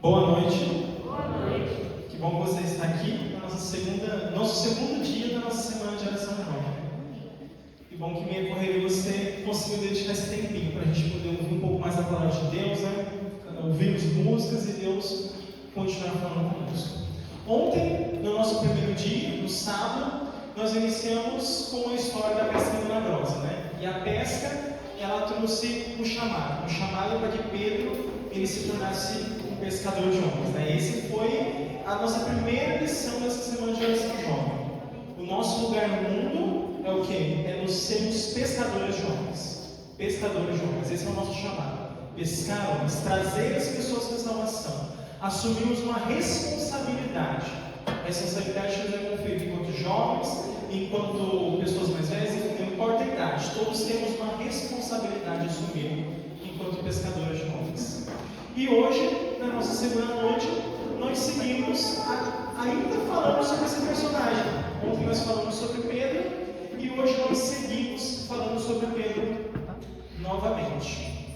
Boa noite. Boa noite. Que bom que você está aqui no nosso segundo dia da nossa semana de oração nova. Que bom que meia correria você conseguiu dedicar esse tempinho para a gente poder ouvir um pouco mais da palavra de Deus, né? Ouvimos músicas e Deus continuar falando conosco. Ontem, no nosso primeiro dia, no sábado, nós iniciamos com a história da pesca milagrosa, né? E a pesca, ela trouxe um chamado para que Pedro ele se tornasse pescador de homens, né? Esse foi a nossa primeira lição dessa semana de oração jovem. O nosso lugar no mundo é o quê? É nós sermos pescadores de homens. Pescadores de homens, esse é o nosso chamado. Pescar homens, trazer as pessoas para a salvação. Assumimos uma responsabilidade. A responsabilidade que nos é conferida enquanto jovens, enquanto pessoas mais velhas, não importa a idade. Todos temos uma responsabilidade a assumir enquanto pescadores de homens. E hoje, na nossa segunda noite, nós seguimos ainda falando sobre esse personagem. Ontem nós falamos sobre Pedro e hoje nós seguimos falando sobre Pedro novamente.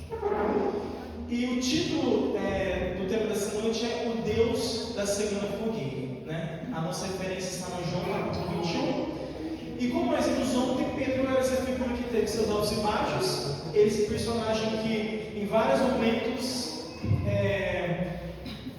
E o título do tema dessa noite é O Deus da Segunda Fogueira, né? A nossa referência está no João capítulo 21. E como nós vimos ontem, Pedro era essa figura que teve seus altos e baixos. Esse personagem que em vários momentos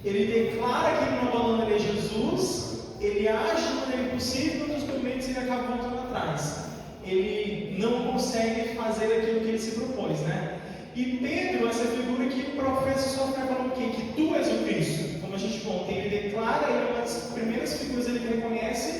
ele declara que ele não abandonaria Jesus, ele age de maneira impossível, e nos momentos ele acaba voltando atrás. Ele não consegue fazer aquilo que ele se propôs, né? E Pedro, essa figura que professa sua fé, falando o quê? Que tu és o Cristo. Como a gente viu ontem, ele declara, ele é uma das primeiras figuras ele que reconhece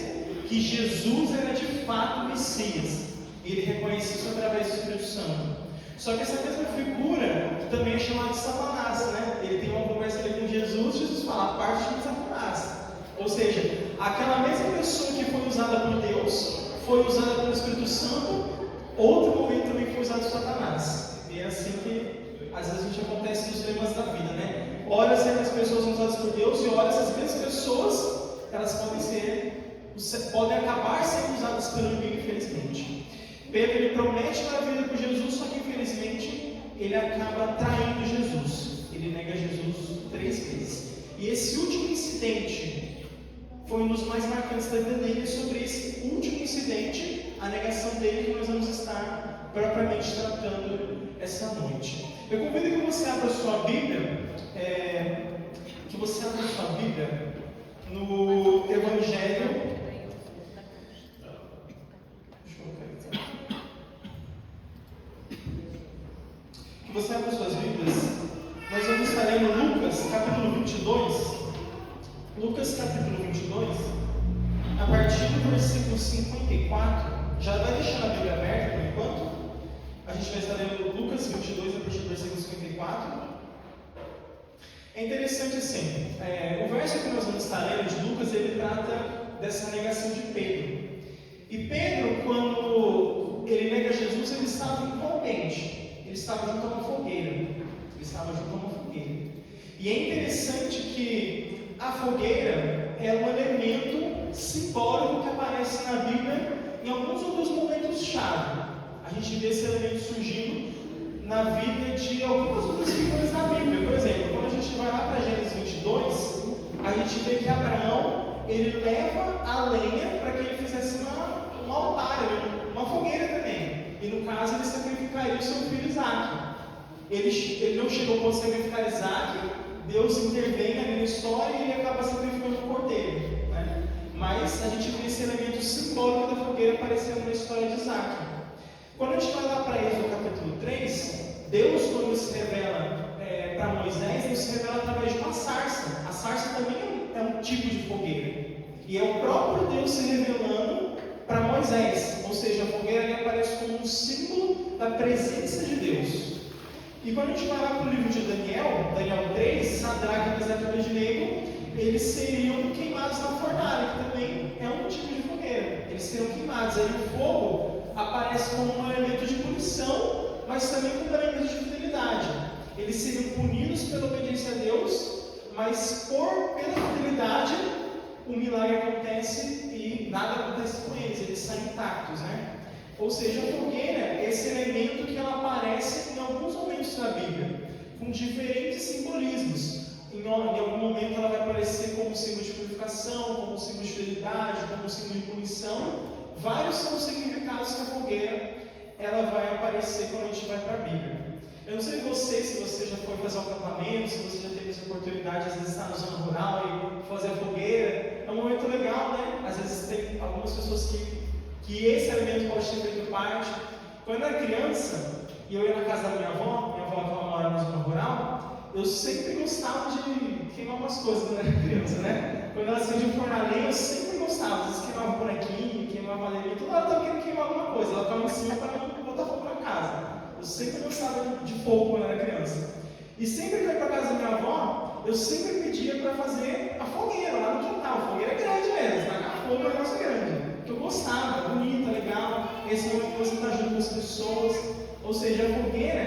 que Jesus era de fato o Messias. Ele reconhece isso através do Espírito Santo. Só que essa mesma figura também é chamada de Satanás, né? Ele tem uma conversa ali com Jesus, Jesus fala, parte de Satanás. Ou seja, aquela mesma pessoa que foi usada por Deus, foi usada pelo Espírito Santo, outro momento também foi usado por Satanás. E é assim que às vezes a gente acontece nos temas da vida, né? Ora as pessoas são usadas por Deus e ora essas mesmas pessoas, elas podem acabar sendo usadas pelo inimigo, infelizmente. Pedro ele promete dar a vida por Jesus, só que infelizmente ele acaba traindo Jesus. Ele nega Jesus 3 vezes. E esse último incidente foi um dos mais marcantes da vida dele. Sobre esse último incidente, a negação dele, que nós vamos estar propriamente tratando essa noite. Eu convido que você abra a sua Bíblia, no Evangelho. Você abre suas Bíblias, nós vamos estar lendo Lucas capítulo 22. Lucas capítulo 22, a partir do versículo 54. Já vai deixar a Bíblia aberta por enquanto. A gente vai estar lendo Lucas 22, a partir do versículo 54. É interessante assim, o verso que nós vamos estar lendo de Lucas, ele trata dessa negação de Pedro. E Pedro, quando ele nega Jesus, ele estava em qual ambiente? Ele estava junto a uma fogueira. E é interessante que a fogueira é um elemento simbólico que aparece na Bíblia em alguns outros momentos-chave. A gente vê esse elemento surgindo na vida de algumas outras figuras da Bíblia. Por exemplo, quando a gente vai lá para Gênesis 22, a gente vê que Abraão ele leva a lenha para que ele fizesse um altar, uma fogueira também. E no caso ele sacrificaria o seu filho Isaac. Ele não chegou a poder sacrificar Isaac, Deus intervém ali na história e ele acaba sacrificando o cordeiro, né? Mas a gente vê esse elemento simbólico da fogueira aparecendo na história de Isaac. Quando a gente vai lá para Êxodo capítulo 3, Deus, quando se revela para Moisés, ele se revela através de uma sarça. A sarça também é um tipo de fogueira. E é o próprio Deus se revelando para Moisés, ou seja, a fogueira ali aparece como um símbolo da presença de Deus. E quando a gente vai lá para o livro de Daniel 3, Sadraque, Mesaque e Abednego, eles seriam queimados na fornalha, que também é um tipo de fogueira. Eles seriam queimados. Aí o fogo aparece como um elemento de punição, mas também como um elemento de fidelidade. Eles seriam punidos pela obediência a Deus, mas pela fidelidade, o milagre acontece e nada acontece com eles saem intactos, né? Ou seja, a fogueira é esse elemento que ela aparece em alguns momentos da Bíblia, com diferentes simbolismos. em algum momento ela vai aparecer como símbolo de purificação, como símbolo de fidelidade, como símbolo de punição. Vários são os significados que a fogueira ela vai aparecer quando a gente vai para a Bíblia. Eu não sei se você já foi fazer um acampamento, se você já teve essa oportunidade, às vezes estar na zona rural e fazer a fogueira. É um momento legal, né? Às vezes tem algumas pessoas que esse elemento pode ter feito parte. Quando eu era criança, e eu ia na casa da minha avó que ela mora na zona rural, eu sempre gostava de queimar umas coisas quando eu era criança, né? Quando ela acendia um fornalhinho, eu sempre gostava. Às vezes queimava um bonequinho, queimava a lenha, toda hora eu estava querendo queimar alguma coisa. Ela ficava em cima para não botar fogo na casa. Eu sempre gostava de fogo quando eu era criança. E sempre que eu ia para a casa da minha avó, eu sempre pedia para fazer a fogueira lá no quintal. A fogueira é grande mesmo, tacar fogo é um negócio grande. Que eu gostava, bonita, legal. Esse momento que você está junto com as pessoas. Ou seja, a fogueira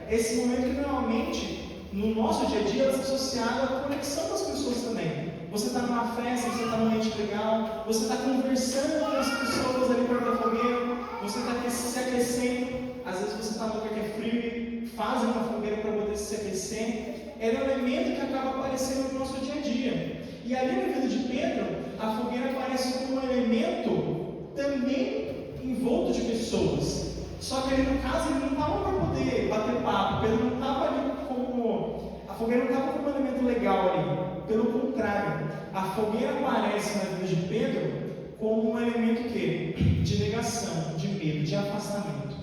é esse momento que normalmente, no nosso dia a dia, ela está associada à conexão com as pessoas também. Você está numa festa, você está num ambiente legal, você está conversando com as pessoas ali perto da fogueira, você está se aquecendo. Às vezes você está no lugar que é frio e fazem uma fogueira para poder se aquecer. É um elemento que acaba aparecendo no nosso dia a dia. E ali na vida de Pedro, a fogueira aparece como um elemento também envolto de pessoas. Só que ali no caso ele não estava para poder bater papo. Pedro não estava ali como... A fogueira não estava como um elemento legal ali. Pelo contrário, a fogueira aparece na vida de Pedro como um elemento que? De negação, de medo, de afastamento.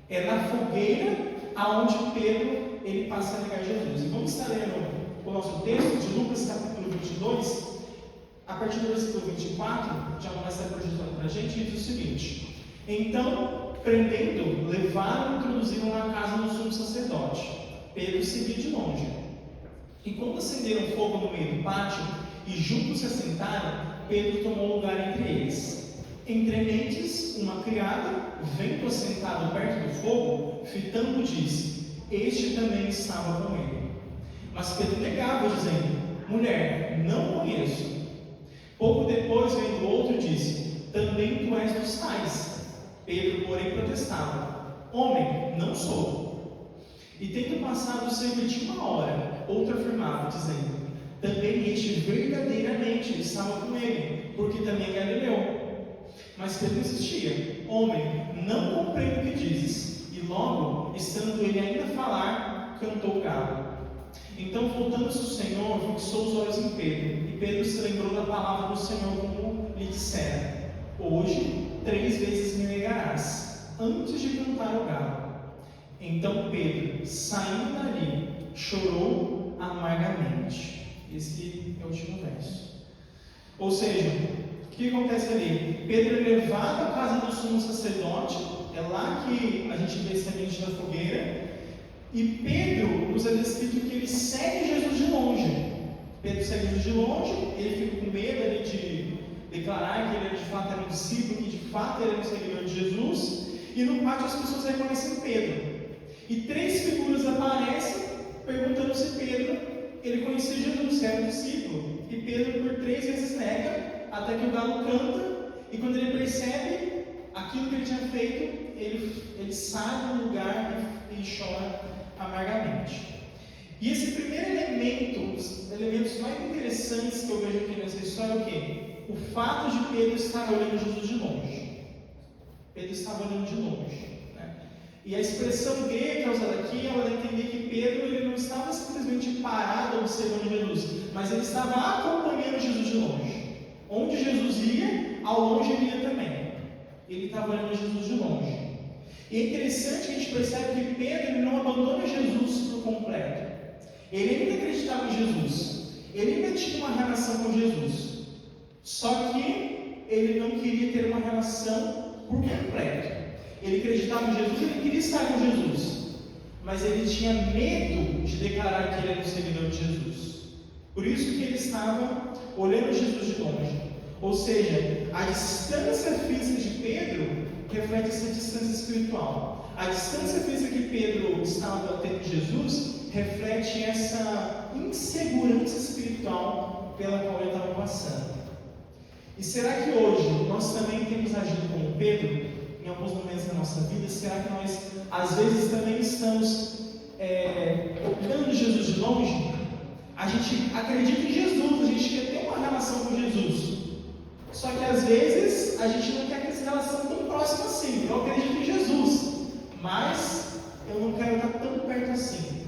É na fogueira aonde Pedro ele passa a negar Jesus. E vamos estar lendo o nosso texto de Lucas capítulo 22, a partir do versículo 24, já vai estar projetando para a gente, e diz o seguinte: então, prendendo, levaram e introduziram na casa do sumo sacerdote. Pedro seguia de longe. E quando acenderam fogo no meio do pátio e juntos se assentaram, Pedro tomou lugar entre eles. Entre mentes, uma criada, vendo assentado perto do fogo, fitando, disse: este também estava com ele. Mas Pedro negava, dizendo: mulher, não conheço. Pouco depois, vendo outro, disse: também tu és dos tais. Pedro, porém, protestava: homem, não sou. E tendo passado cerca de uma hora, outro afirmava, dizendo: também este verdadeiramente estava com ele, porque também é galileu. Mas Pedro insistia: homem, não compreendo o que dizes. E logo, estando ele ainda a falar, cantou o galo. Então, voltando-se o Senhor, fixou os olhos em Pedro. E Pedro se lembrou da palavra do Senhor, como lhe dissera: hoje 3 vezes me negarás, antes de cantar o galo. Então Pedro, saindo dali, chorou amargamente. Esse é o último verso. Ou seja, o que acontece ali? Pedro é levado à casa do sumo sacerdote, é lá que a gente vê esse ambiente da fogueira, e Pedro nos é descrito que ele segue Jesus de longe. Pedro segue Jesus de longe, ele fica com medo ali de declarar que ele de fato era um discípulo, que de fato ele era um seguidor de Jesus, e no pátio as pessoas reconhecem Pedro. E 3 figuras aparecem perguntando se Pedro ele conhecia Jesus, se era um discípulo. E Pedro por 3 vezes nega, até que o galo canta, e quando ele percebe aquilo que ele tinha feito, ele sai do lugar e chora amargamente. E esse primeiro elemento, os elementos mais interessantes que eu vejo aqui nessa história é o quê? O fato de Pedro estar olhando Jesus de longe. Pedro estava olhando de longe. Né? E a expressão grega que é usada aqui, ela dá a entender que Pedro ele não estava simplesmente parado observando Jesus, mas ele estava acompanhando Jesus de longe. Onde Jesus ia, ao longe ele ia também. Ele estava olhando Jesus de longe. E é interessante que a gente percebe que Pedro ele não abandona Jesus por completo. Ele ainda acreditava em Jesus. Ele ainda tinha uma relação com Jesus. Só que ele não queria ter uma relação por completo. Ele acreditava em Jesus, ele queria estar com Jesus. Mas ele tinha medo de declarar que ele era um seguidor de Jesus. Por isso que ele estava olhando Jesus de longe. Ou seja, a distância física de Pedro reflete essa distância espiritual. A distância física que Pedro estava tendo de Jesus reflete essa insegurança espiritual pela qual ele estava passando. E será que hoje nós também temos agido como Pedro em alguns momentos da nossa vida? Será que nós às vezes também estamos olhando Jesus de longe? A gente acredita em Jesus, a gente quer ter uma relação com Jesus. Só que às vezes a gente não quer ter essa relação tão próxima assim. Eu acredito em Jesus, mas eu não quero estar tão perto assim.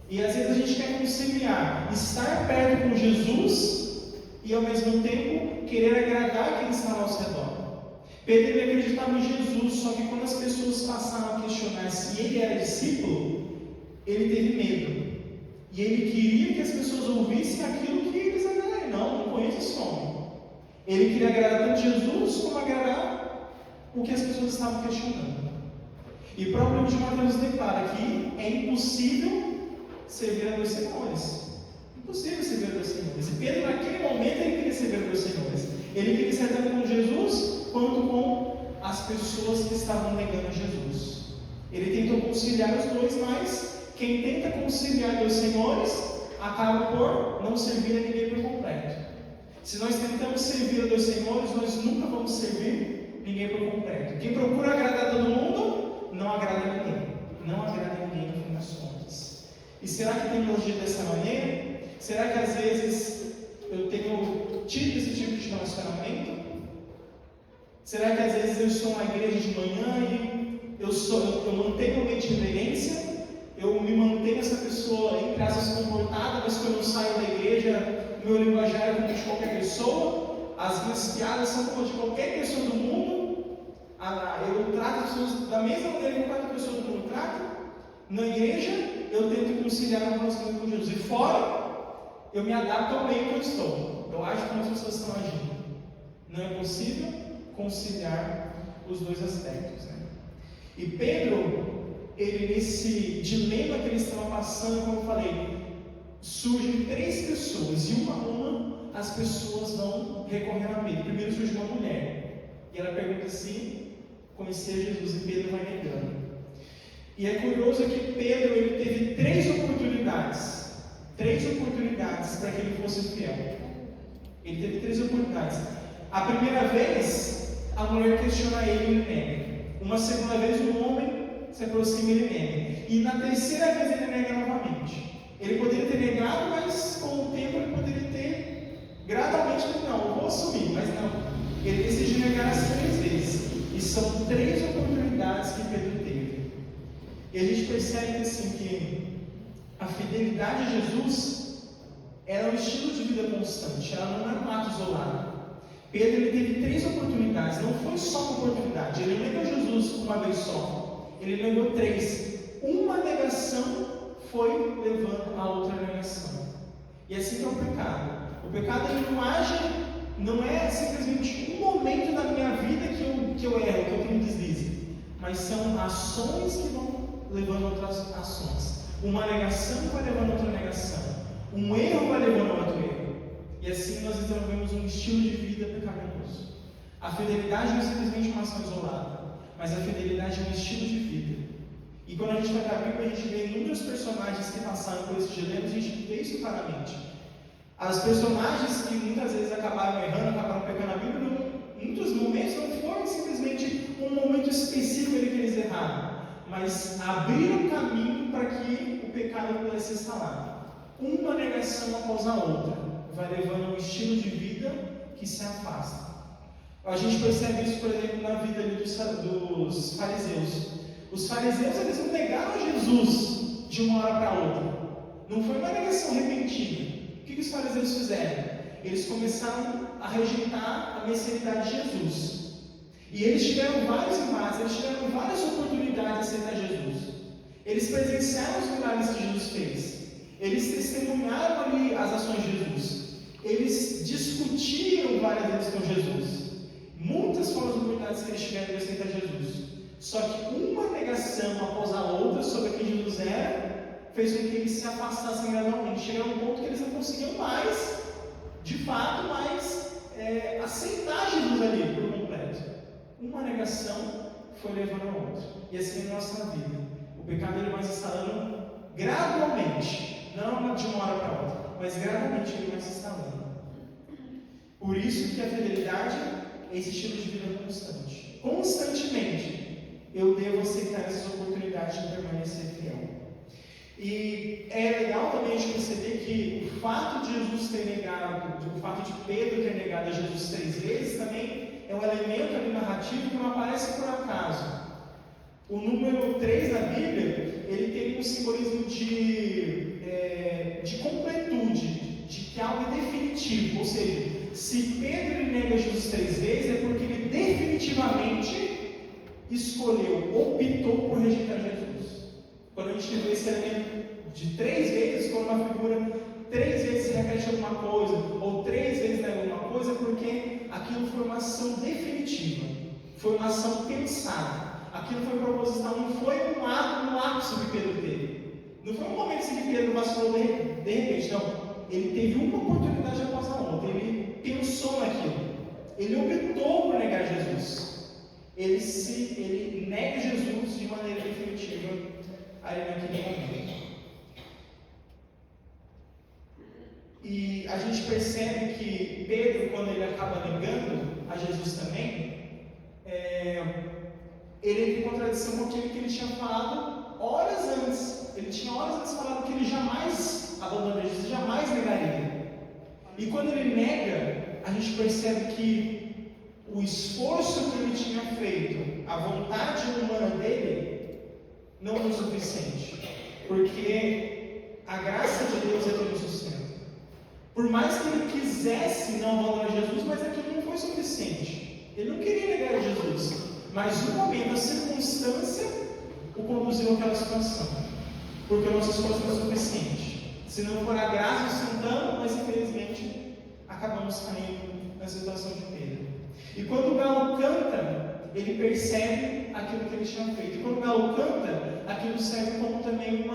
E às vezes a gente quer conciliar estar perto com Jesus e ao mesmo tempo querer agradar quem está ao nosso redor. Pedro acreditava em Jesus, só que quando as pessoas passaram a questionar se ele era discípulo, ele teve medo. E ele queria que as pessoas ouvissem aquilo que eles agradaram. Não conheço esse homem. Ele queria agradar tanto Jesus como agradar o que as pessoas estavam questionando. E o próprio livro de Mateus declara que é impossível servir a dois senhores. Impossível servir a dois senhores. E Pedro, naquele momento, ele queria servir a dois senhores. Ele queria ser tanto com Jesus quanto com as pessoas que estavam negando Jesus. Ele tentou conciliar os dois, mas quem tenta conciliar dois senhores acaba por não servir a ninguém por completo. Se nós tentamos servir a dois senhores, nós nunca vamos servir ninguém por completo. Quem procura agradar todo mundo, não agrada ninguém. Não agrada ninguém no fim das contas. E será que tem agido dessa maneira? Será que às vezes eu tenho tido esse tipo de relacionamento? Será que às vezes eu estou na igreja de manhã e eu mantenho a minha reverência? Eu me mantenho essa pessoa em casa comportada, mas quando eu saio da igreja, meu linguajar é como de qualquer pessoa, as minhas piadas são como de qualquer pessoa do mundo, eu trato as pessoas da mesma maneira que qualquer pessoa do mundo trata. Na igreja, eu tento conciliar o relacionamento com Jesus, e fora, eu me adapto ao meio que eu estou. Eu acho como as pessoas estão agindo. Não é possível conciliar os dois aspectos, né? E Pedro, ele nesse dilema que ele estava passando, como eu falei, surgem três pessoas, e uma a uma as pessoas vão recorrer a Pedro. Primeiro surge uma mulher, e ela pergunta assim: conhecer Jesus, e Pedro vai negando. E é curioso que Pedro, ele teve três oportunidades para que ele fosse fiel. Ele teve três oportunidades. A primeira vez, a mulher questiona ele e ele nega. Uma segunda vez, o homem se aproxima e ele nega. E na terceira vez, ele nega novamente. Ele poderia ter negado, mas com o tempo ele poderia ter gradualmente dito: não, eu vou assumir, mas não. Ele decidiu negar as três vezes. E são três oportunidades que Pedro teve. E a gente percebe assim que a fidelidade a Jesus era um estilo de vida constante, ela não era um ato isolado. Pedro, ele teve três oportunidades, não foi só uma oportunidade. Ele negou Jesus uma vez só, ele negou três. Uma negação foi levando a outra negação. E assim que é o pecado. O pecado, ele não age, não é simplesmente um momento da minha vida que eu erro, que eu tenho deslize, mas são ações que vão levando a outras ações. Uma negação vai levando a outra negação. Um erro vai levando a outro erro. E assim nós desenvolvemos um estilo de vida pecaminoso. A fidelidade não é simplesmente uma ação isolada, mas a fidelidade é um estilo de vida. E quando a gente vai para a Bíblia, a gente vê inúmeros personagens que passaram por esses dilemas, a gente vê isso claramente. As personagens que muitas vezes acabaram errando, acabaram pecando na Bíblia, em muitos momentos não foi simplesmente um momento específico que eles erraram, mas abriram caminho para que o pecado pudesse ser instalado. Uma negação após a outra vai levando a um estilo de vida que se afasta. A gente percebe isso, por exemplo, na vida ali dos fariseus. Os fariseus, eles não negaram Jesus de uma hora para outra. Não foi uma negação repentina. O que os fariseus fizeram? Eles começaram a rejeitar a messianidade de Jesus. E eles tiveram vários embates, eles tiveram várias oportunidades de aceitar Jesus. Eles presenciaram os milagres que Jesus fez. Eles testemunharam ali as ações de Jesus. Eles discutiram várias vezes com Jesus. Muitas foram as oportunidades que eles tiveram de aceitar Jesus. Só que uma negação após a outra sobre quem Jesus era, fez com que eles se afastassem gradualmente. Chegaram a um ponto que eles não conseguiam mais, de fato, aceitar Jesus ali por completo. Uma negação foi levando a outra. E assim é a nossa vida. O pecado ele vai se instalando gradualmente, não de uma hora para outra, mas gradualmente ele vai se instalando. Por isso que a fidelidade é esse estilo de vida constante. Constantemente eu devo aceitar essas oportunidades de permanecer fiel. E é legal também a gente perceber que o fato de Jesus ter negado, o fato de Pedro ter negado a Jesus 3 vezes, também é um elemento ali narrativo que não aparece por acaso. O número 3 da Bíblia, ele tem um simbolismo de completude, de que algo é definitivo. Ou seja, se Pedro nega Jesus 3 vezes, é porque ele definitivamente escolheu, optou por rejeitar Jesus. Quando a gente vê esse elemento de 3 vezes, quando uma figura 3 vezes repete alguma coisa, ou 3 vezes nega alguma coisa, porque aquilo foi uma ação definitiva, foi uma ação pensada. Aquilo foi proposital, não foi um ápice que Pedro teve. Não foi um momento assim que Pedro vacilou de repente, não. Ele teve uma oportunidade após a outra, ele pensou naquilo. Ele optou por negar Jesus. Ele nega Jesus de maneira definitiva ali naquele momento. E a gente percebe que Pedro, quando ele acaba negando a Jesus também, ele entra em contradição com aquilo que ele tinha falado horas antes. Ele tinha horas antes falado que ele jamais abandonaria Jesus, jamais negaria. E quando ele nega, a gente percebe que o esforço que ele tinha feito, a vontade humana dele, não foi suficiente. Porque a graça de Deus é que nos sustenta. Por mais que ele quisesse não abandonar Jesus, mas aquilo não foi suficiente. Ele não queria negar Jesus. Mas no momento, a circunstância o conduziu àquela situação. Porque o nosso esforço não é suficiente. Se não for a graça sustentando, mas infelizmente acabamos caindo na situação de Pedro. E quando o galo canta, ele percebe aquilo que ele tinha feito. E quando o galo canta, aquilo serve como também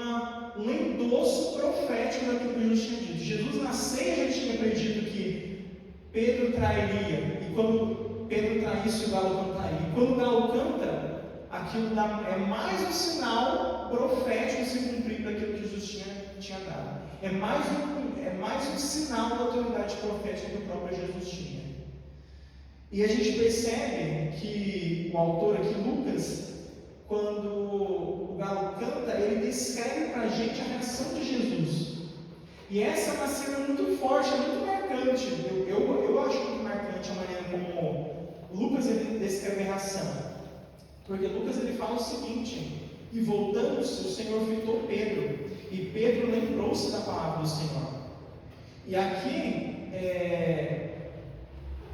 um endosso profético daquilo que Jesus tinha dito. Jesus na ceia já tinha predito que Pedro trairia. E quando Pedro traísse, o galo cantaria. E quando o galo canta, aquilo é mais um sinal profético se cumprir daquilo que Jesus tinha dado. É mais um sinal da autoridade profética que o próprio Jesus tinha. E a gente percebe que o autor aqui, Lucas, quando o galo canta, ele descreve para a gente a reação de Jesus. E essa é uma cena muito forte, muito marcante. Eu acho muito marcante a maneira como Lucas ele descreve a reação. Porque Lucas ele fala o seguinte: e voltando-se, o Senhor fitou Pedro, e Pedro lembrou-se da palavra do Senhor. E aqui,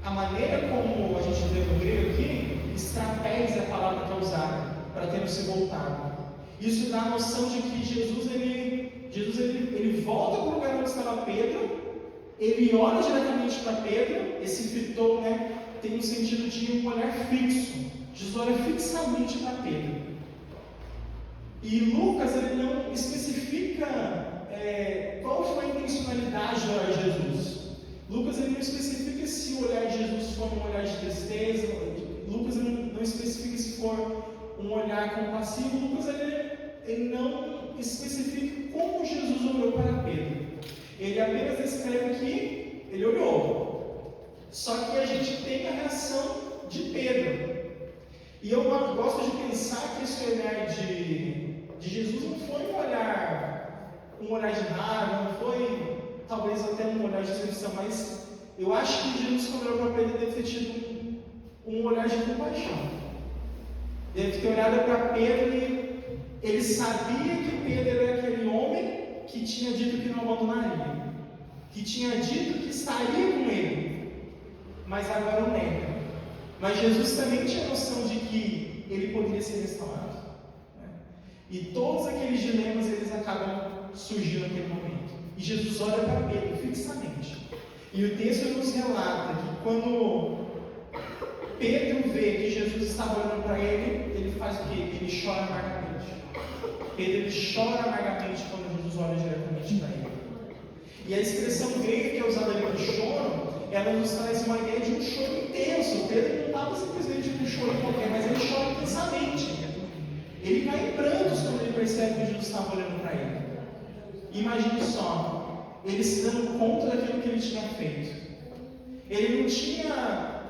a maneira como a gente vê no grego aqui, estratégia é a palavra que é usada para termos se voltado. Isso dá a noção de que Jesus ele volta para o lugar onde estava Pedro, ele olha diretamente para Pedro. Esse fitou, tem um sentido de um olhar fixo. Jesus olha fixamente para Pedro. E Lucas ele não especifica qual foi a intencionalidade de olhar Jesus. Lucas ele não especifica se o olhar de Jesus foi um olhar de tristeza. Lucas não especifica se for um olhar compassivo. Lucas ele não especifica como Jesus olhou para Pedro. Ele apenas descreve que ele olhou. Só que a gente tem a reação de Pedro. E eu gosto de pensar que esse olhar de Jesus não foi um olhar de raiva, não foi talvez até um olhar de decepção, mas eu acho que Jesus, quando olhou para Pedro, deve ter tido um olhar de compaixão. Deve ter olhado para Pedro e ele sabia que Pedro era aquele homem que tinha dito que não abandonaria, que tinha dito que estaria com ele, mas agora o nega. Mas Jesus também tinha noção de que ele poderia ser restaurado. E todos aqueles dilemas eles acabam surgindo naquele momento. E Jesus olha para Pedro fixamente. E o texto nos relata que quando Pedro vê que Jesus estava olhando para ele, ele faz o quê? Ele chora amargamente. Pedro ele chora amargamente quando Jesus olha diretamente para ele. E a expressão grega que é usada ali para choro, ela nos traz uma ideia de um choro intenso. Pedro não estava simplesmente um choro qualquer, mas ele chora intensamente. Ele cai em prantos quando ele percebe que Jesus estava olhando para ele. Imagine só, ele se dando conta daquilo que ele tinha feito. Ele não tinha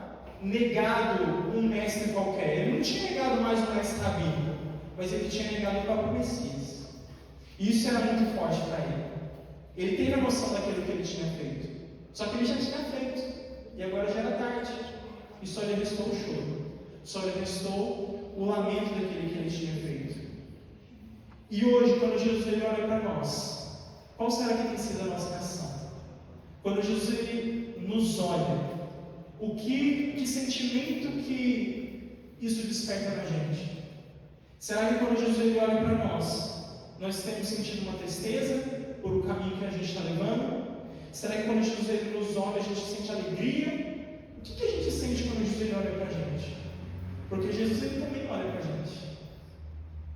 negado um mestre qualquer, ele não tinha negado mais um mestre rabínico, mas ele tinha negado o próprio Messias. E isso era muito forte para ele. Ele teve a noção daquilo que ele tinha feito. Só que ele já tinha feito. E agora já era tarde. E só lhe restou o choro. Só lhe restou o lamento daquele que ele tinha feito. E hoje, quando Jesus ele olha para nós, qual será que tem sido a nossa reação? Quando Jesus ele nos olha, que sentimento que isso desperta na gente? Será que quando Jesus ele olha para nós temos sentido uma tristeza por o caminho que a gente está levando? Será que quando Jesus ele nos olha, a gente sente alegria? O que a gente sente quando Jesus ele olha para a gente? Porque Jesus ele também olha para a gente.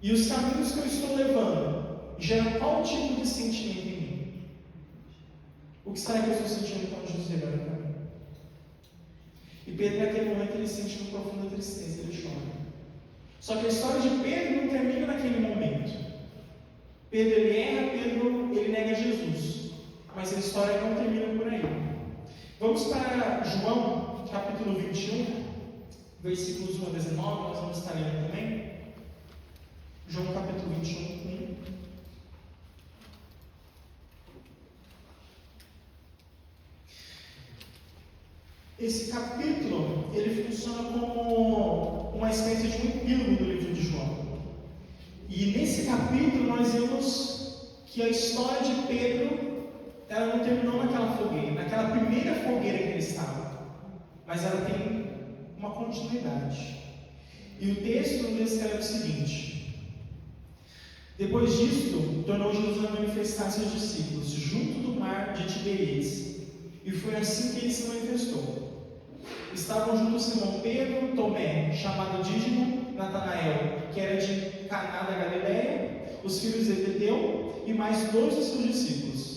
E os caminhos que eu estou levando geram qual tipo de sentimento em mim? O que será que eu estou sentindo quando Jesus ele olha para mim? E Pedro, naquele momento, ele sente uma profunda tristeza, ele chora. Só que a história de Pedro não termina naquele momento. Pedro ele erra, Pedro ele nega Jesus. Mas a história não termina por aí. Vamos para João, capítulo 21, versículos 1 a 19, nós vamos estar lendo também. João capítulo 21, 1. Esse capítulo, ele funciona como uma espécie de um epílogo do livro de João. E nesse capítulo nós vemos que a história de Pedro, ela não terminou naquela fogueira, naquela primeira fogueira que ele estava, mas ela tem uma continuidade. E o texto nos escreve o seguinte: depois disto, tornou Jesus a manifestar seus discípulos junto do mar de Tiberíades, e foi assim que ele se manifestou. Estavam juntos Simão Pedro, Tomé, chamado Dídimo, Natanael, que era de Caná da Galileia, os filhos de Zebedeu, e mais 2 dos seus discípulos.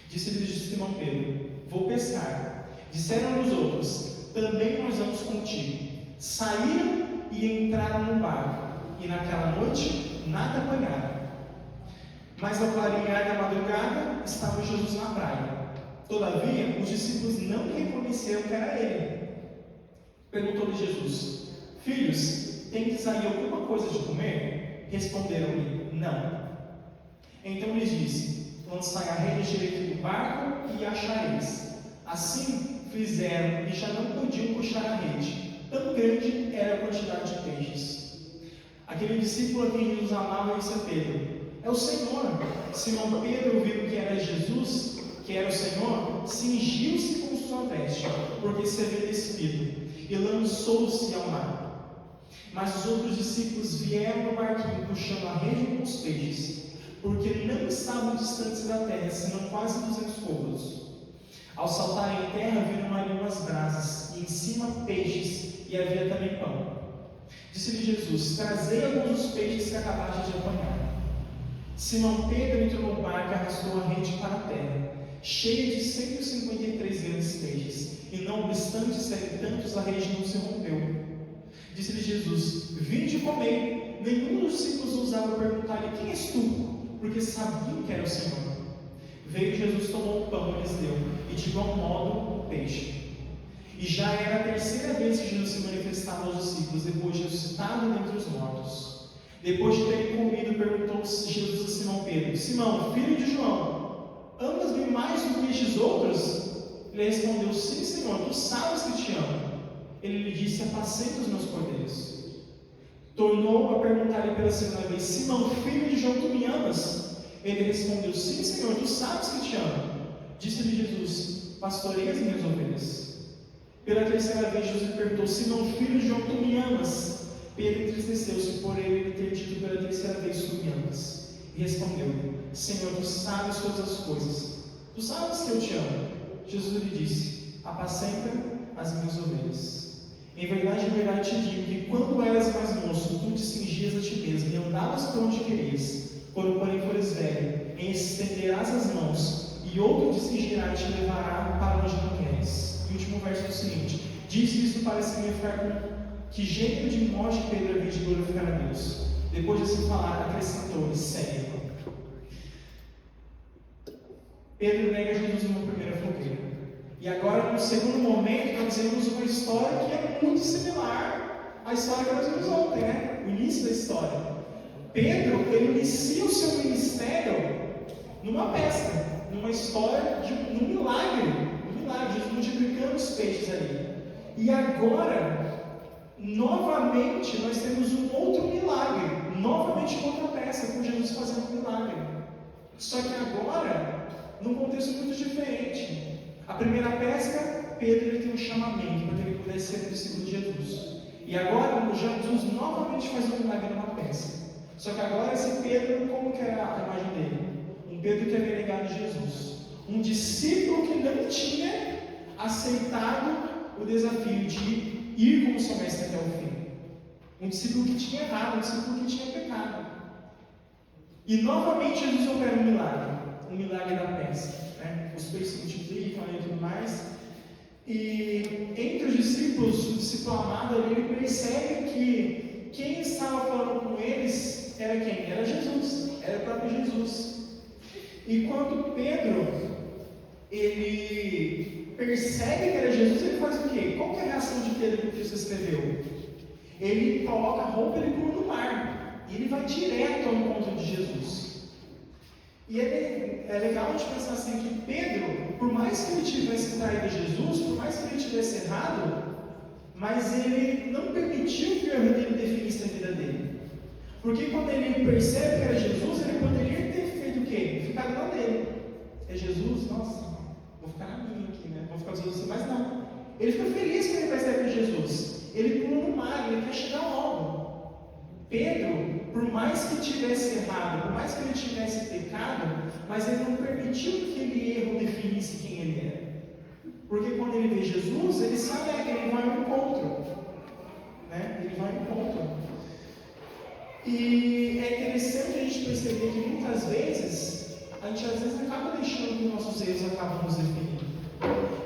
Disse-lhes de Simão Pedro: vou pescar. Disseram os outros: também nós vamos contigo. Saíram e entraram no barco, e naquela noite nada apanharam. Mas ao clarear da madrugada estava Jesus na praia. Todavia, os discípulos não reconheceram que era ele. Perguntou-lhe Jesus: filhos, tendes aí alguma coisa de comer? Responderam-lhe: não. Então lhes disse: lançai a rede direito do barco e achareis. Assim fizeram e já não podiam puxar a rede, tão grande era a quantidade de peixes. Aquele discípulo a quem Jesus amava disse a Pedro: é o Senhor. Simão Pedro, ouvindo que era Jesus, que era o Senhor, cingiu-se com sua veste, porque se havia despido, e lançou-se ao mar. Mas os outros discípulos vieram no barquinho, puxando a rede com os peixes, porque não estavam distantes da terra, senão quase 200 côvados. Ao saltarem em terra, viram ali umas brasas, e em cima peixes, e havia também pão. Disse-lhe Jesus: trazei alguns dos peixes que acabaste de apanhar. Simão Pedro entrou no barco e arrastou a rede para a terra, cheia de 153 grandes peixes, e não obstante serem tantos, a rede não se rompeu. Disse-lhe Jesus: vinde e comei. Nenhum dos discípulos ousava perguntar-lhe: quem és tu? Porque sabiam que era o Senhor. Veio Jesus, tomou o pão e lhes deu, e de igual modo o peixe. E já era a terceira vez que Jesus se manifestava aos discípulos, depois de ressuscitado dentre os mortos. Depois de terem comido, perguntou Jesus a Simão Pedro: Simão, filho de João, amas-me mais do que estes outros? Ele respondeu: sim, Senhor, tu sabes que te amo. Ele lhe disse: apacenta os meus cordeiros. Tornou a perguntar-lhe pela segunda vez: Simão, filho de João, tu me amas? Ele respondeu: sim, Senhor, tu sabes que te amo. Disse-lhe Jesus: pastorei as minhas ovelhas. Pela terceira vez Jesus lhe perguntou: Simão, filho de João, tu me amas? Pedro entristeceu-se por ele ter dito pela terceira vez: tu me amas. E respondeu: Senhor, tu sabes todas as coisas, tu sabes que eu te amo. Jesus lhe disse: apacenta as minhas ovelhas. Em verdade te digo que quando eras mais moço, tu te cingias a ti mesmo e andavas por onde querias. Quando porém fores velho, estenderás as mãos, e outro te cingirá e te levará para onde não queres. E o último verso é o seguinte: disse isso para significar com que gênero de morte Pedro havia de glorificar a Deus. Depois de assim falar, acrescentou-lhe: segue. Pedro nega Jesus numa primeira fogueira. E agora, no segundo momento, nós vemos uma história que é muito similar à história que nós vimos ontem, né? O início da história. Pedro, ele inicia o seu ministério numa pesca, numa história num milagre, Jesus multiplicando os peixes ali. E agora, novamente, nós temos um outro milagre, novamente outra pesca, com Jesus fazendo um milagre. Só que agora, num contexto muito diferente. A primeira pesca, Pedro ele tem um chamamento para que ele pudesse ser discípulo de Jesus. E agora, Jesus novamente faz um milagre numa pesca. Só que agora esse Pedro, como que é a imagem dele? Um Pedro que havia negado Jesus. Um discípulo que não tinha aceitado o desafio de ir como seu mestre até o fim. Um discípulo que tinha errado, um discípulo que tinha pecado. E novamente Jesus opera um milagre da pesca. Né? Os peixes se multiplicam e tudo mais. E entre os discípulos, o discípulo amado, ele percebe que quem estava falando com eles era quem? Era Jesus, era o próprio Jesus. E quando Pedro ele percebe que era Jesus, ele faz o quê? Qual que é a reação de Pedro que Cristo escreveu? Ele coloca a roupa e ele pula no mar. E ele vai direto ao encontro de Jesus. E é legal a gente pensar assim que Pedro, por mais que ele tivesse traído Jesus, por mais que ele tivesse errado, mas ele não permitiu que o erro dele definisse a vida dele. Porque quando ele percebe que era Jesus, ele poderia ter feito o quê? Ficado na dele. É Jesus? Nossa, vou ficar na minha aqui, né? Vou ficar dos outros assim, mas não. Ele fica feliz que ele percebe que é Jesus. Ele pula no mar, ele quer chegar logo. Pedro, por mais que tivesse errado, por mais que ele tivesse pecado, mas ele não permitiu que aquele erro definisse quem ele era. Porque quando ele vê Jesus, ele se alegra, ele vai ao encontro. Né? Ele vai ao encontro. E é interessante a gente perceber que muitas vezes, a gente às vezes acaba deixando que nossos erros acabam nos definindo.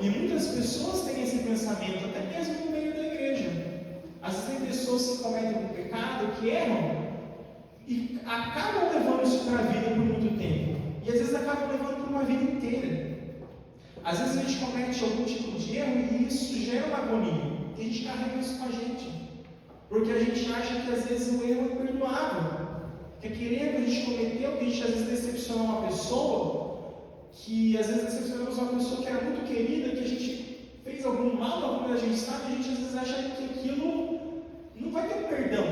E muitas pessoas têm esse pensamento, até mesmo no meio da igreja. Às vezes tem pessoas que cometem um pecado, que erram, e acabam levando isso para a vida por muito tempo. E às vezes acabam levando por uma vida inteira. Às vezes a gente comete algum tipo de erro e isso gera uma agonia. E a gente carrega isso com a gente. Porque a gente acha que às vezes o erro é perdoável. Que aquele erro que a gente cometeu, que a gente às vezes decepcionou uma pessoa, que às vezes decepcionamos uma pessoa que era muito querida, que a gente fez algum mal, alguma a gente sabe, a gente às vezes acha que aquilo não vai ter perdão.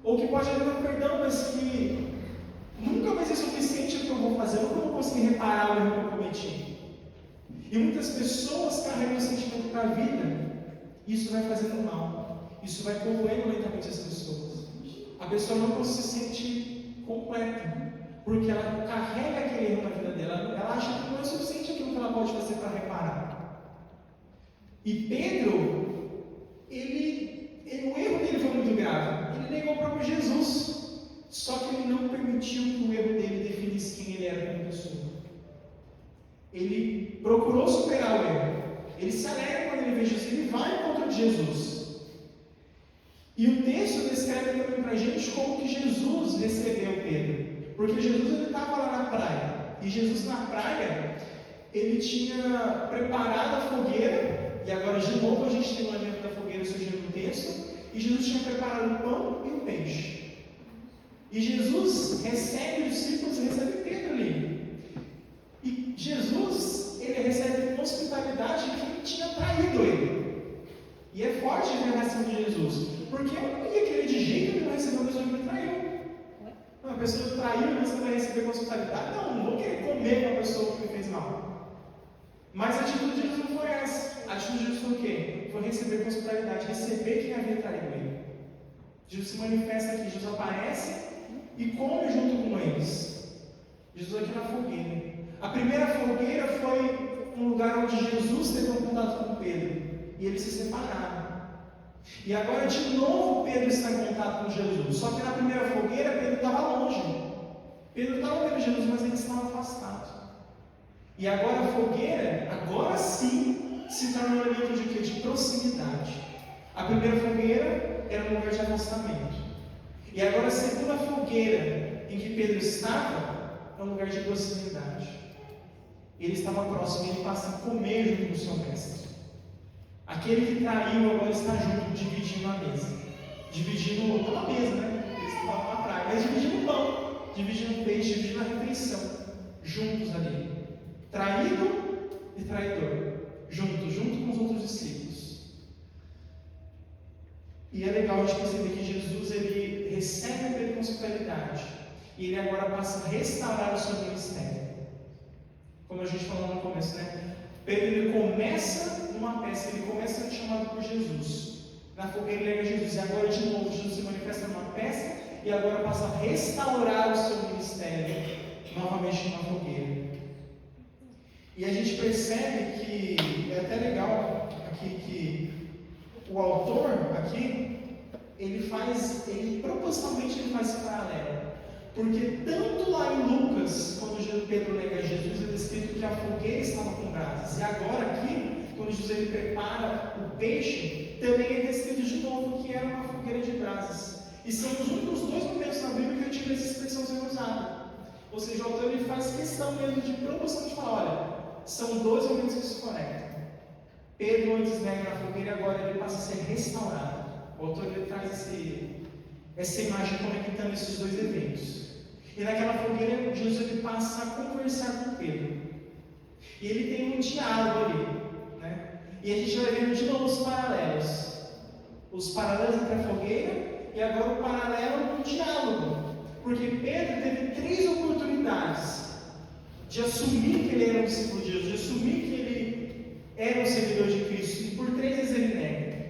Ou que pode haver um perdão, mas que nunca vai ser suficiente o que eu vou fazer, eu nunca vou conseguir reparar o erro que eu cometi. E muitas pessoas carregam esse sentimento para a vida, e isso vai fazendo mal. Isso vai corroendo lentamente as pessoas. A pessoa não se sente completa, porque ela carrega aquele erro na vida dela. Ela acha que não é suficiente aquilo que ela pode fazer para reparar. E Pedro, o erro dele foi muito grave. Ele negou o próprio Jesus. Só que ele não permitiu que o erro dele definisse quem ele era como pessoa. Ele procurou superar o erro. Ele se alegra quando ele vê Jesus. Ele vai ao encontro de Jesus. E o texto descreve também para a gente como que Jesus recebeu Pedro. Porque Jesus ele estava lá na praia. E Jesus na praia, ele tinha preparado a fogueira. E agora de novo a gente tem o elemento da fogueira surgindo no texto. E Jesus tinha preparado o pão e o peixe. E Jesus recebe os discípulos, recebe Pedro ali. E Jesus, ele recebe com hospitalidade quem tinha traído ele. E é forte ver a reação de Jesus. Porque eu não ia querer de jeito nenhum receber uma pessoa que me traiu. Uma pessoa que traiu, você vai receber com hospitalidade? Não vou querer comer com a pessoa que me fez mal. Mas a atitude de Jesus não foi essa. A atitude de Jesus foi o quê? Foi receber com hospitalidade, receber quem havia traído ele. Jesus se manifesta aqui, Jesus aparece e come junto com eles. Jesus aqui na fogueira. A primeira fogueira foi um lugar onde Jesus teve um contato com Pedro. E eles se separaram. E agora de novo Pedro está em contato com Jesus. Só que na primeira fogueira Pedro estava longe. Pedro estava vendo Jesus, mas ele estava afastado. E agora a fogueira, agora sim, se torna um elemento de quê? De proximidade. A primeira fogueira era um lugar de afastamento. E agora a segunda fogueira em que Pedro estava é um lugar de proximidade. Ele estava próximo, ele passa a comer junto com o seu mestre. Aquele que traiu agora está junto, dividindo a mesa. Dividindo, não a mesa, né? Eles estavam na praia, mas dividindo o pão. dividindo o peixe, dividindo a refeição, juntos ali. Traído e traidor, junto com os outros discípulos. E é legal a gente perceber que Jesus, ele recebe a Pedro com hospitalidade, e ele agora passa a restaurar o seu ministério. Como a gente falou no começo, né? Pedro, ele começa numa peça, ele começa sendo chamado por Jesus. Na fogueira ele nega Jesus, e agora de novo Jesus se manifesta numa peça, e agora passa a restaurar o seu ministério novamente numa fogueira. E a gente percebe que é até legal aqui que o autor aqui, ele propositalmente ele faz esse paralelo. Porque tanto lá em Lucas, quando Pedro nega Jesus, é descrito que a fogueira estava com brasas. E agora aqui, quando Jesus ele prepara o peixe, também é descrito de novo que era uma fogueira de brasas. E são os únicos dois momentos na Bíblia que a gente vê essa expressão sendo usada. Ou seja, o autor ele faz questão mesmo de proposição de falar, olha, são dois momentos que se conectam. Pedro antes nega na fogueira, agora ele passa a ser restaurado. O autor ele traz essa imagem conectando esses dois eventos. E naquela fogueira, Jesus ele passa a conversar com Pedro. E ele tem um diálogo ali, né? E a gente vai vendo de novo os paralelos. Os paralelos entre a fogueira e agora o paralelo no diálogo. Porque Pedro teve 3 oportunidades de assumir que ele era um discípulo de Jesus, de assumir que ele era um seguidor de Cristo, e por 3 vezes ele nega.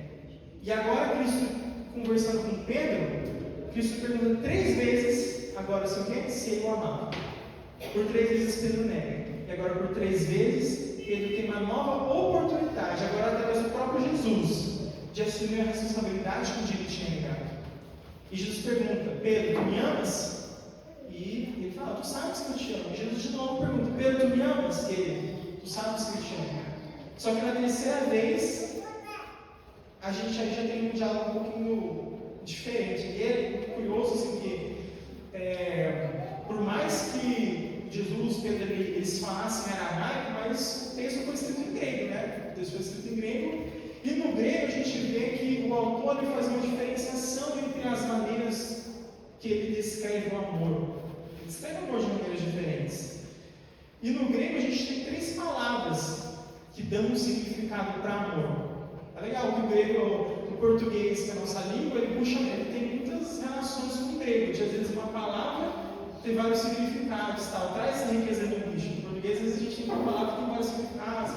E agora Cristo, conversando com Pedro, Cristo pergunta 3 vezes, agora se ele o amava. Por 3 vezes Pedro nega. E agora por 3 vezes Pedro tem uma nova oportunidade, agora através do próprio Jesus, de assumir a responsabilidade que um dia ele tinha negado. E Jesus pergunta, Pedro, tu me amas? E ele fala, tu sabes que eu te amo. E Jesus de novo pergunta, Pedro, tu me amas? E ele, tu sabes que eu te amo. Só que na terceira vez, a gente aí já tem um diálogo um pouquinho diferente. E ele, curioso assim, que por mais que Jesus, Pedro, eles falassem aramaico, mas o texto foi escrito em grego, né? O texto foi escrito em grego. E no grego a gente vê que o autor ele faz uma diferenciação entre as maneiras que ele descreve o amor. Ele descreve o amor de maneiras diferentes. E no grego a gente tem 3 palavras que dão um significado para amor. É legal que o grego, o português, que é a nossa língua, ele tem muitas relações com o grego. Às vezes uma palavra tem vários significados, tal. Traz essa riqueza linguística. No português, às vezes a gente tem uma palavra que tem vários significados,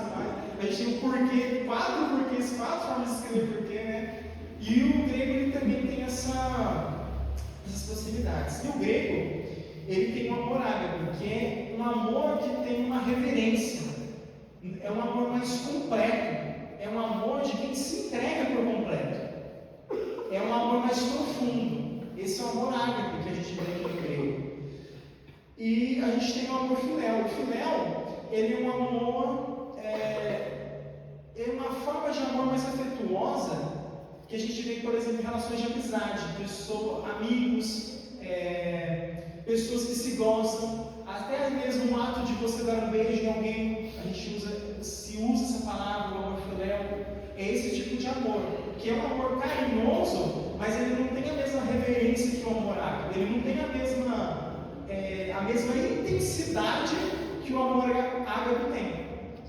a gente tem o porquê, 4 porquês, 4 formas de escrever porquê, né? E o grego ele também tem essas possibilidades. E o grego, ele tem um amor ágape, que é um amor que tem uma reverência. É um amor mais completo. É um amor de quem se entrega por completo. É um amor mais profundo. Esse é o amor ágape que a gente vê aqui no grego. E a gente tem o amor filéu. O filéu, ele é um amor, é uma forma de amor mais afetuosa que a gente vê, por exemplo, em relações de amizade, amigos, pessoas que se gostam, até mesmo o ato de você dar um beijo em alguém, a gente usa essa palavra, o amor filéu, é esse tipo de amor, que é um amor carinhoso, mas ele não tem a mesma reverência que o amor ágape, ele não tem a mesma intensidade que o amor ágape tem.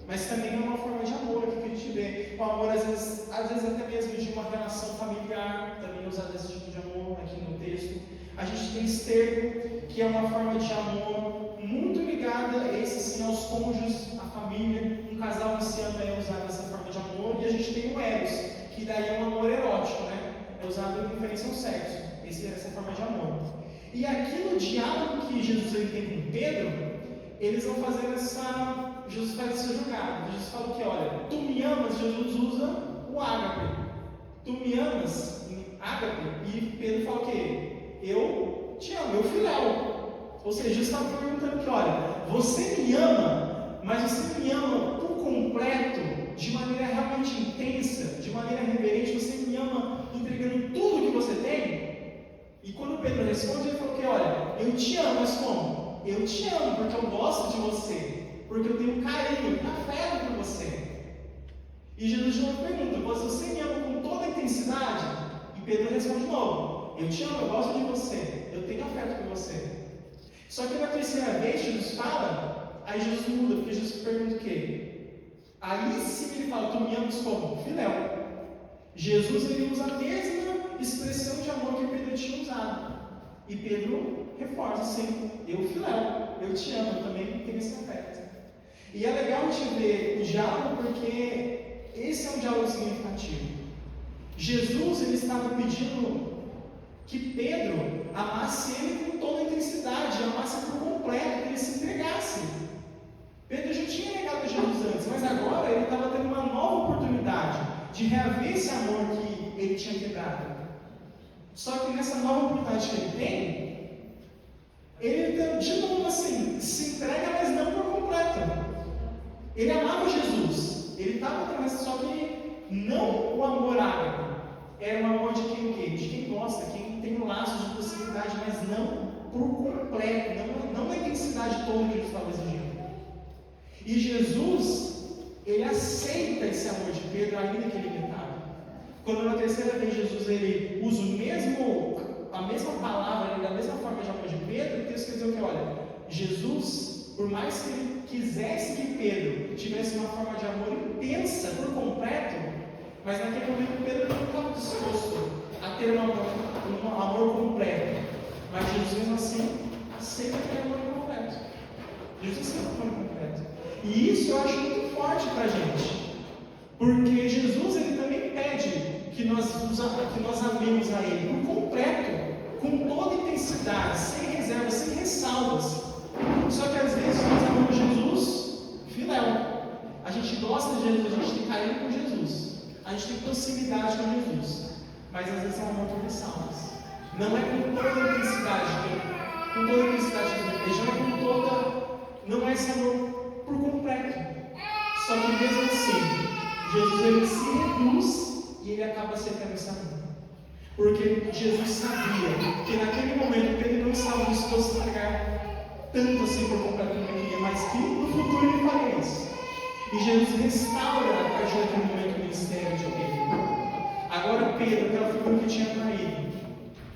Mas também é uma forma de amor aqui que a gente vê. O amor, às vezes até mesmo de uma relação familiar, também usado esse tipo de amor aqui no texto. A gente tem esterco, que é uma forma de amor muito ligada, esse sim, aos cônjuges, à família. Um casal que se ama é usado essa forma de amor. E a gente tem o eros, que daí é um amor erótico, né? É usado em referência ao sexo. Essa forma de amor. E aqui no diálogo que Jesus tem com Pedro, eles vão fazer Jesus faz essa jogada. Jesus fala que, olha, tu me amas, Jesus usa o ágape. Tu me amas, ágape, e Pedro fala o quê? Eu te amo, eu filéu. Ou seja, Jesus está perguntando que, olha, você me ama, mas você me ama por completo, de maneira realmente intensa, de maneira reverente, você me ama entregando tudo que você tem? E quando Pedro responde, ele fala que, olha, eu te amo, mas como? Eu te amo porque eu gosto de você, porque eu tenho carinho, afeto por você. E Jesus de novo pergunta, você me ama com toda a intensidade? E Pedro responde de novo, eu te amo, eu gosto de você, eu tenho afeto por você. Só que na terceira vez Jesus fala, aí Jesus muda, porque Jesus pergunta o quê? Aí sim ele fala, tu me amas como? Filéu. Jesus ele usa a mesma expressão de amor que Pedro tinha usado. E Pedro reforça assim, eu filéu, eu te amo, eu também tenho esse afeto. E é legal te ver o diálogo porque esse é um diálogo significativo. Jesus ele estava pedindo que Pedro amasse ele com toda a intensidade, amasse por completo, que ele se entregasse. Pedro já tinha negado a Jesus antes, mas agora ele estava tendo uma nova oportunidade de reaver esse amor que ele tinha quebrado. Só que nessa nova oportunidade que ele tem, ele de novo assim, se entrega, mas não por completo. Ele amava Jesus, ele estava tendo, só que não o amor ágape, era o amor de quem o quê? De quem gosta, quem tem laços de possibilidade, mas não por completo, não na intensidade toda que ele estava exigindo. E Jesus, ele aceita esse amor de Pedro ainda que limitado. Quando na terceira vez Jesus ele usa a mesma palavra, da mesma forma de amor de Pedro, o texto quer dizer o que? Olha, Jesus, por mais que ele quisesse que Pedro tivesse uma forma de amor intensa, por completo, mas naquele momento Pedro não estava disposto a ter um amor completo. Mas Jesus mesmo assim sempre tem amor completo. Jesus sempre tem amor completo. E isso eu acho muito forte para a gente. Porque Jesus ele também pede que nós amemos a Ele por completo, com toda intensidade, sem reservas, sem ressalvas. Só que às vezes nós amamos Jesus filéu. A gente gosta de Jesus, a gente tem carinho com Jesus, a gente tem proximidade com Jesus, mas às vezes é um amor por ressalvas. Não é com toda a intensidade não é esse amor por completo. Só que mesmo assim, Jesus ele se reduz e ele acaba aceitando esse amor. Porque Jesus sabia que naquele momento Pedro não estava disposto a entregar tanto assim por completo como ele queria, mas que no futuro ele faria isso. E Jesus restaura a partir daquele momento o ministério de Pedro. Agora Pedro, aquela figura que tinha traído,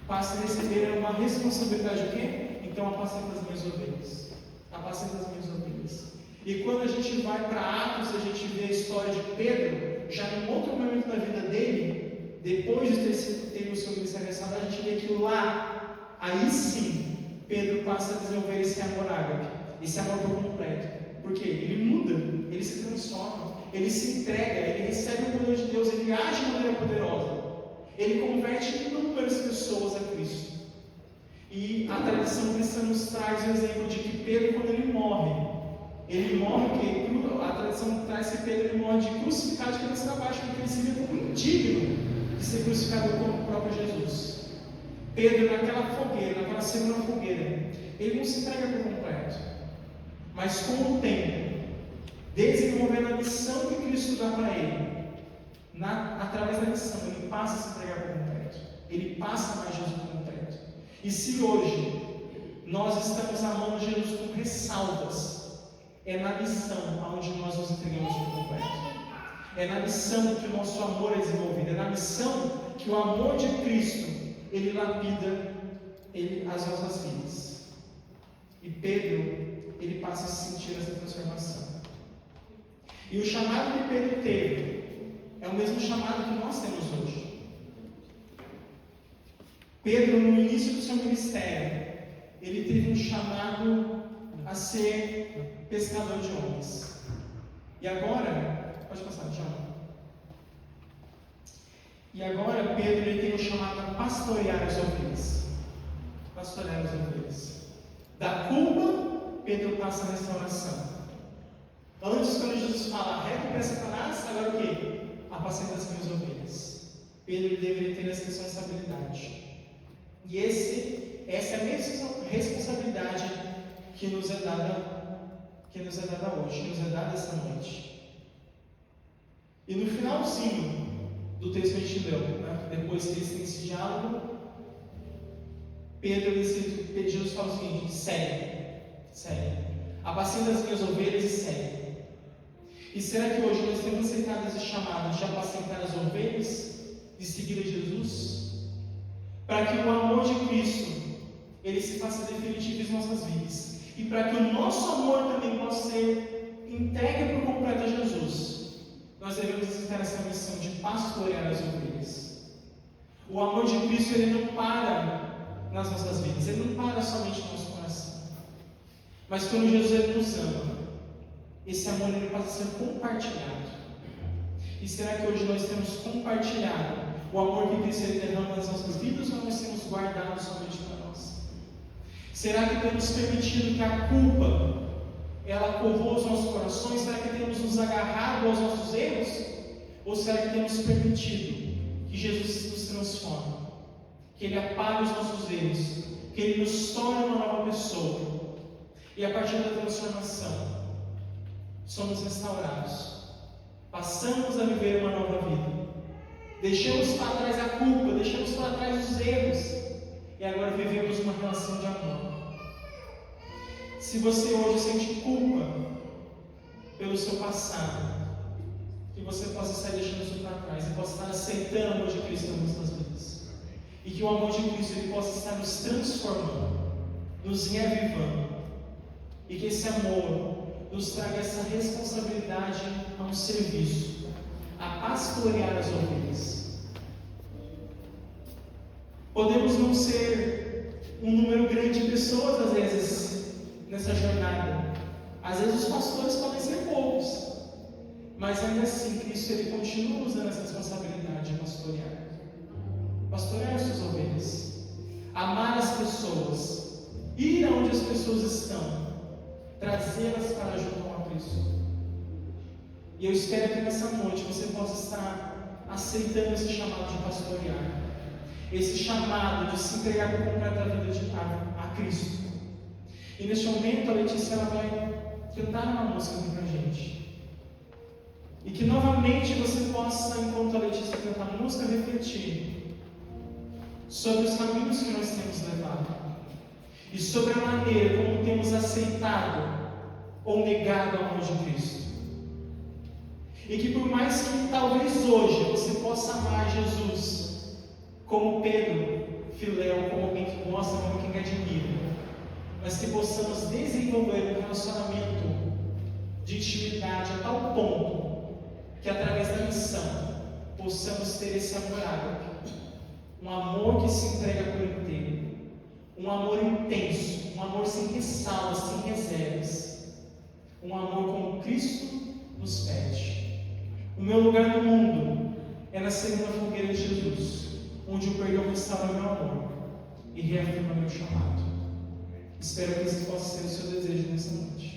passa a receber uma responsabilidade o quê? Então apacenta as minhas ovelhas. Apacenta as minhas ovelhas. E quando a gente vai para Atos, a gente vê a história de Pedro, já num outro momento da vida dele, depois de ter o seu ministério restaurado, a gente vê que lá, aí sim, Pedro passa a desenvolver esse amor ágape, esse amor por completo. Porque ele muda, ele se transforma, ele se entrega, ele recebe o poder de Deus, ele age de maneira poderosa. Ele converte inúmeras pessoas a Cristo. E a tradição cristã nos traz o exemplo de que Pedro, quando ele morre que a tradição traz que Pedro ele morre de crucificado de cabeça para baixo, porque ele se vê como indigno de ser crucificado como o próprio Jesus. Pedro, naquela fogueira, naquela segunda fogueira, ele não se entrega por completo, mas com o tempo, desenvolvendo a missão que Cristo dá para ele, através da missão, ele passa a se entregar por completo, ele passa a amar Jesus por completo. E se hoje nós estamos amando Jesus com ressalvas, é na missão onde nós nos entregamos por completo. É na missão que o nosso amor é desenvolvido. É na missão que o amor de Cristo ele lapida as nossas vidas. E Pedro ele passa a sentir essa transformação. E o chamado que Pedro teve é o mesmo chamado que nós temos hoje. Pedro, no início do seu ministério, ele teve um chamado a ser pescador de homens. E agora, pode passar, João. E agora Pedro ele tem um chamado a pastorear as ovelhas. Pastorear as ovelhas. Da culpa, Pedro passa a restauração. Antes, quando Jesus fala, recompensa Satanás, agora o quê? Apacenta as minhas ovelhas. Pedro deveria ter essa responsabilidade. E essa é a mesma responsabilidade que nos é dada hoje, que nos é dada essa noite. E no finalzinho do texto que a gente leu, né? Depois que eles têm esse diálogo, Jesus fala o seguinte: segue, apacenta as minhas ovelhas e segue. E será que hoje nós temos aceitado esse chamado de apacentar as ovelhas, de seguir a Jesus? Para que o amor de Cristo ele se faça definitivo em nossas vidas. E para que o nosso amor também possa ser entregue por completo a Jesus, nós devemos ter essa missão de pastorear as ovelhas. O amor de Cristo, ele não para nas nossas vidas, ele não para somente no nosso coração. Mas quando Jesus ele nos ama, esse amor ele passa a ser compartilhado. E será que hoje nós temos compartilhado o amor que Cristo ele derrama nas nossas vidas, ou nós temos guardado somente para nós? Será que temos permitido que a culpa ela corroa os nossos corações? Será que temos nos agarrado aos nossos erros? Ou será que temos permitido que Jesus nos transforme, que Ele apague os nossos erros, que Ele nos torne uma nova pessoa, e a partir da transformação somos restaurados, passamos a viver uma nova vida, deixamos para trás a culpa, deixamos para trás os erros, e agora vivemos uma relação de amor. Se você hoje sente culpa pelo seu passado, que você possa estar deixando isso para trás e possa estar aceitando o amor de Cristo nas nossas vidas, e que o amor de Cristo ele possa estar nos transformando, nos reavivando, e que esse amor nos traga essa responsabilidade a um serviço, a pastorear as ovelhas. Podemos não ser um número grande de pessoas às vezes nessa jornada, às vezes os pastores podem ser poucos, mas ainda assim Cristo ele continua usando essa responsabilidade de pastorear as suas ovelhas, amar as pessoas, ir aonde as pessoas estão, trazê-las para junto a Cristo. E eu espero que nessa noite você possa estar aceitando esse chamado de pastorear, esse chamado de se entregar por completo a vida a Cristo. E neste momento a Letícia ela vai cantar uma música aqui para a gente. E que novamente você possa, enquanto a Letícia canta a música, refletir sobre os caminhos que nós temos levado e sobre a maneira como temos aceitado ou negado o amor de Cristo. E que por mais que talvez hoje você possa amar Jesus como Pedro, Filéu, como alguém que gosta, como alguém que admira, mas que possamos desenvolver um relacionamento de intimidade a tal ponto que através da missão possamos ter esse amor ágape, um amor que se entrega por inteiro, um amor intenso, um amor sem ressalvas, sem reservas, um amor como Cristo nos pede. O meu lugar no mundo é na segunda fogueira de Jesus, onde o perdão restaura meu amor e reafirma meu chamado. Espero que esse possa ser o seu desejo nessa noite.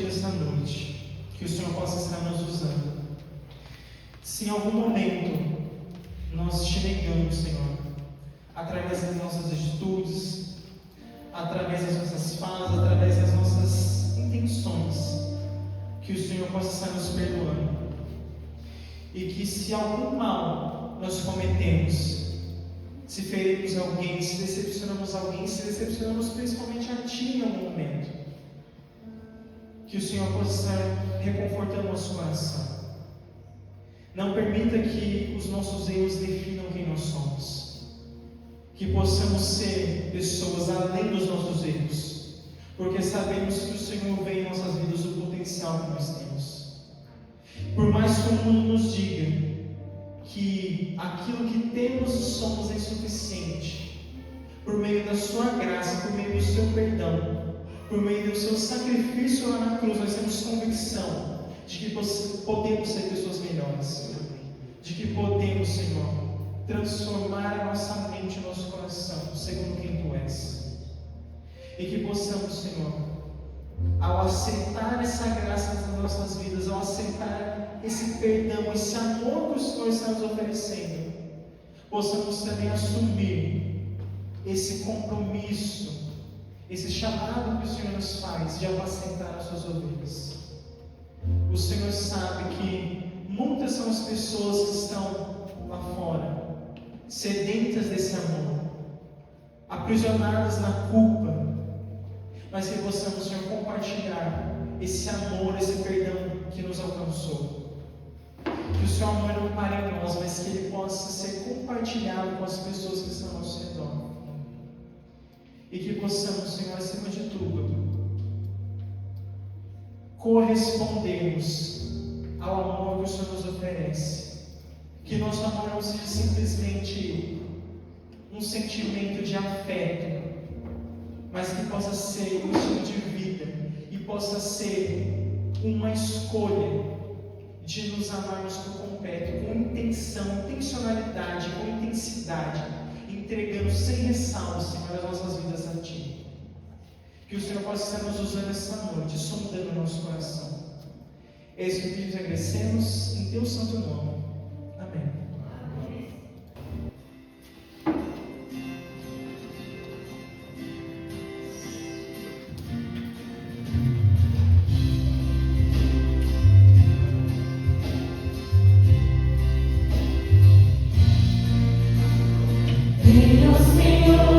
pedido esta noite, que o Senhor possa estar nos usando. Se em algum momento nós te negamos, Senhor, através das nossas atitudes, através das nossas falas, através das nossas intenções, que o Senhor possa estar nos perdoando. E que se algum mal nós cometemos, se ferimos alguém, se decepcionamos alguém, se decepcionamos principalmente a Ti em algum momento, que o Senhor possa estar reconfortando o nosso coração. Não permita que os nossos erros definam quem nós somos. Que possamos ser pessoas além dos nossos erros, porque sabemos que o Senhor vê em nossas vidas o potencial que nós temos. Por mais que o mundo nos diga que aquilo que temos e somos é insuficiente, por meio da Sua graça, por meio do Seu perdão, por meio do Seu sacrifício lá na cruz, nós temos convicção de que podemos ser pessoas melhores, de que podemos, Senhor, transformar a nossa mente e o nosso coração segundo quem Tu és, e que possamos, Senhor, ao aceitar essa graça nas nossas vidas, ao aceitar esse perdão, esse amor que o Senhor está nos oferecendo, possamos também assumir esse compromisso, esse chamado que o Senhor nos faz de apacentar as Suas ovelhas. O Senhor sabe que muitas são as pessoas que estão lá fora, sedentas desse amor, aprisionadas na culpa, mas que possamos, Senhor, compartilhar esse amor, esse perdão que nos alcançou. Que o Seu amor não pare em nós, mas que ele possa ser compartilhado com as pessoas que estão ao nosso redor. E que possamos, Senhor, acima de tudo, correspondermos ao amor que o Senhor nos oferece. Que nosso amor não seja simplesmente um sentimento de afeto, mas que possa ser um estilo de vida e possa ser uma escolha de nos amarmos por completo, com intenção, intencionalidade, com intensidade, entregando sem ressalva, Senhor, as nossas vidas a Ti. Que o Senhor possa estar nos usando essa noite, sondando o nosso coração. É isso que pedimos e agradecemos em Teu santo nome. Amém. Venha, Senhor.